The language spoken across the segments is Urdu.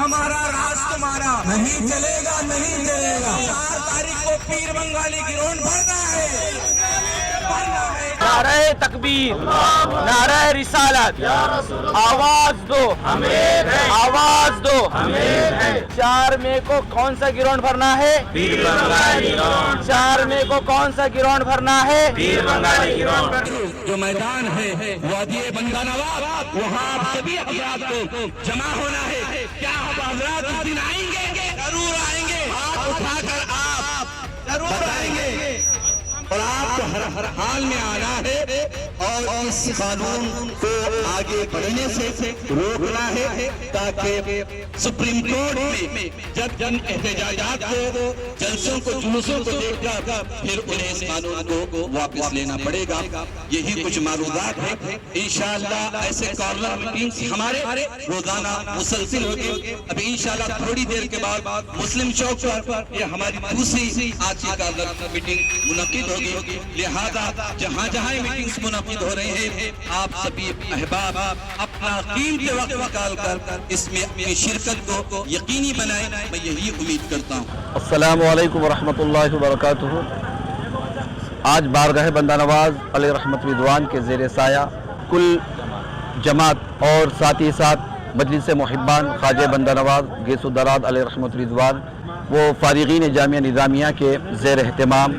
ہمارا راز تمہارا نہیں چلے گا، نہیں چلے گا۔ 4 تاریخ کو پیر بنگالی گراؤنڈ بھرنا ہے، بھرنا ہے۔ نعرہ تکبیر، نعرہ رسالت، آواز دو ہمیں، آواز دو ہمیں۔ 4 مئی کو کون سا گراؤنڈ بھرنا ہے؟ پیر بنگالی گراؤنڈ۔ 4 مئی کو کون سا گراؤنڈ بھرنا ہے؟ پیر بنگالی گراؤنڈ۔ جو میدان ہے وادی بندہ نواب، وہاں آپ سبھی افراد کو جمع ہونا ہے۔ کیا آپ حضرات اس دن آئیں گے؟ ضرور آئیں گے۔ ہاتھ اٹھا کر آپ ضرور آئیں گے، اور آپ کو ہر حال میں آنا ہے اور اس قانون کو آگے بڑھنے سے روکنا ہے، تاکہ سپریم کورٹ میں جب احتجاجات کو، جلسوں کو، جلوسوں کو دیکھ کر پھر انہیں اس قانون کو واپس لینا پڑے گا۔ یہی کچھ معروضات ہیں۔ انشاءاللہ ایسے کارنر میٹنگز ہمارے روزانہ مسلسل ہوگی۔ ابھی انشاءاللہ تھوڑی دیر کے بعد مسلم چوک پر یہ ہماری دوسری آج کی کارنر میٹنگ منعقد ہوگی۔ لہذا جہاں جہاں میٹنگز منعقد ہو رہے ہیں، آپ سبھی احباب اپنا قیمتی وقت نکال کر اس میں اپنی شرکت کو یقینی بنائیں، میں یہی امید کرتا ہوں۔ السلام علیکم ورحمۃ اللہ وبرکاتہ۔ آج بارگاہ بندہ نواز علیہ رحمت رضوان کے زیر سایہ کل جماعت اور ساتھ ہی ساتھ مجلس محبان خواجہ بندہ نواز گیسو دراد علیہ رحمت رضوان وہ فارغین جامعہ نظامیہ کے زیر اہتمام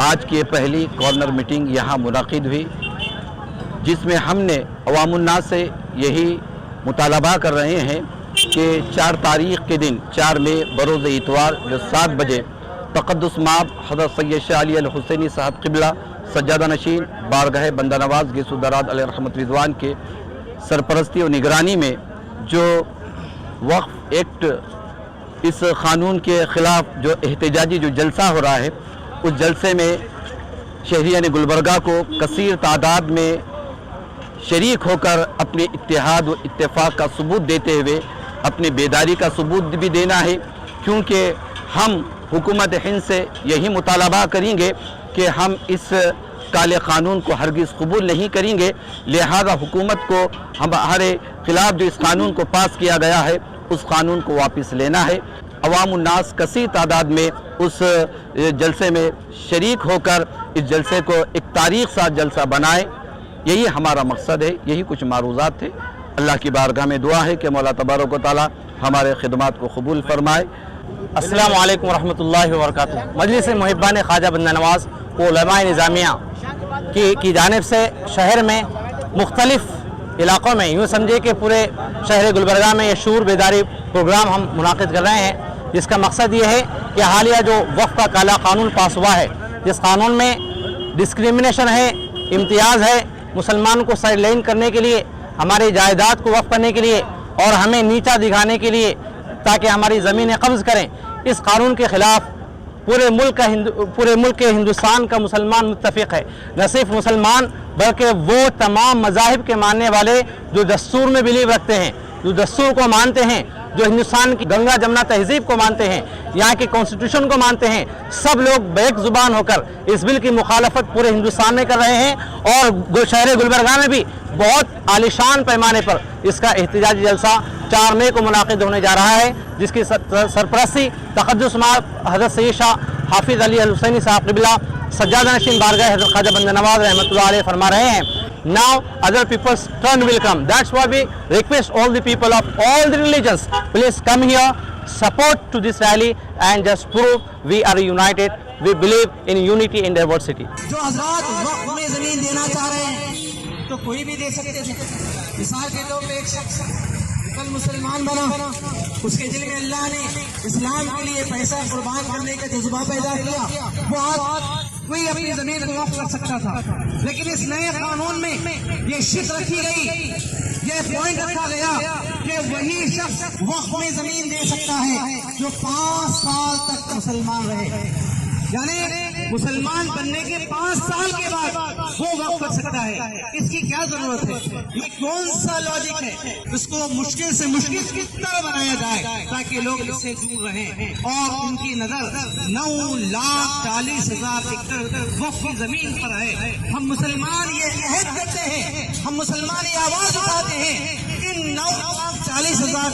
آج کی پہلی کارنر میٹنگ یہاں منعقد ہوئی، جس میں ہم نے عوام الناس سے یہی مطالبہ کر رہے ہیں کہ 4 تاریخ کے دن 4 مئی بروز اتوار جو 7 بجے تقدس مآب حضرت سید شاہ علی الحسینی صاحب قبلہ سجادہ نشین بارگاہ بندہ نواز گیسو دراد علیہ رحمت رضوان کے سرپرستی اور نگرانی میں جو وقف ایکٹ اس قانون کے خلاف جو احتجاجی جو جلسہ ہو رہا ہے، اس جلسے میں شہریان گلبرگہ کو کثیر تعداد میں شریک ہو کر اپنے اتحاد و اتفاق کا ثبوت دیتے ہوئے اپنی بیداری کا ثبوت بھی دینا ہے، کیونکہ ہم حکومت ہند سے یہی مطالبہ کریں گے کہ ہم اس کالے قانون کو ہرگز قبول نہیں کریں گے۔ لہذا حکومت کو ہمارے خلاف جو اس قانون کو پاس کیا گیا ہے اس قانون کو واپس لینا ہے۔ عوام الناس کثیر تعداد میں اس جلسے میں شریک ہو کر اس جلسے کو ایک تاریخ ساتھ جلسہ بنائے، یہی ہمارا مقصد ہے، یہی کچھ معروضات تھے۔ اللہ کی بارگاہ میں دعا ہے کہ مولا تبارک و تعالی ہمارے خدمات کو قبول فرمائے۔ السلام علیکم ورحمۃ اللہ وبرکاتہ۔ مجلس محبان خواجہ بندہ نواز و علماء نظامیہ کی جانب سے شہر میں مختلف علاقوں میں، یوں سمجھے کہ پورے شہر گلبرگہ میں یہ شعور بیداری پروگرام ہم منعقد کر رہے ہیں، جس کا مقصد یہ ہے کہ حالیہ جو وقف کا کالا قانون پاس ہوا ہے، جس قانون میں ڈسکریمنیشن ہے، امتیاز ہے، مسلمان کو سائیڈ لائن کرنے کے لیے، ہماری جائیداد کو وقف کرنے کے لیے اور ہمیں نیچا دکھانے کے لیے تاکہ ہماری زمینیں قبض کریں، اس قانون کے خلاف پورے ملک کے ہندوستان کا مسلمان متفق ہے۔ نہ صرف مسلمان بلکہ وہ تمام مذاہب کے ماننے والے جو دستور میں بلیو رکھتے ہیں، جو دستور کو مانتے ہیں، جو ہندوستان کی گنگا جمنا تہذیب کو مانتے ہیں، یہاں کی کانسٹیٹیوشن کو مانتے ہیں، سب لوگ بیک زبان ہو کر اس بل کی مخالفت پورے ہندوستان میں کر رہے ہیں، اور شہر گلبرگہ میں بھی بہت عالیشان پیمانے پر اس کا احتجاجی جلسہ 4 مئی کو منعقد ہونے جا رہا ہے، جس کی سرپرستی تقدس مآب حضرت سید شاہ حافظ علی الحسینی صاحب قبلہ سجادہ نشین بارگاہ حضرت خواجہ بندہ نواز رحمۃ اللہ علیہ فرما رہے ہیں۔ Now other people's turn will come. That's why we request all the people of all the religions, please come here, support to this rally and just prove we are united. We believe in unity in diversity. جو حضرات وقف میں زمین دینا چاہ رہے ہیں تو کوئی بھی دے سکتے تھے۔ مثال کے طور پہ ایک شخص کل مسلمان بنا، اس کے دل میں اللہ نے اسلام کے لیے پیسہ قربان کرنے کا جذبہ پیدا کیا، وہ آج کوئی اپنی زمین کو وقف کر سکتا تھا، لیکن اس نئے قانون میں یہ شرط رکھی گئی، یہ پوائنٹ رکھا گیا کہ وہی شخص وقف میں زمین دے سکتا ہے جو 5 سال تک مسلمان رہے، یعنی مسلمان بننے کے 5 سال کے بعد وہ وقف کر سکتا ہے۔ اس کی کیا ضرورت ہے؟ یہ کون سا لاجک ہے؟ اس کو مشکل سے مشکل کس طرح بنایا جائے تاکہ لوگ اس سے دور رہیں، اور ان کی نظر 9,40,000 ایکڑ وقف کی زمین پر ہے۔ ہم مسلمان یہ عہد کرتے ہیں، ہم مسلمان یہ آواز اٹھاتے ہیں، ان 40,000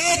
1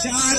4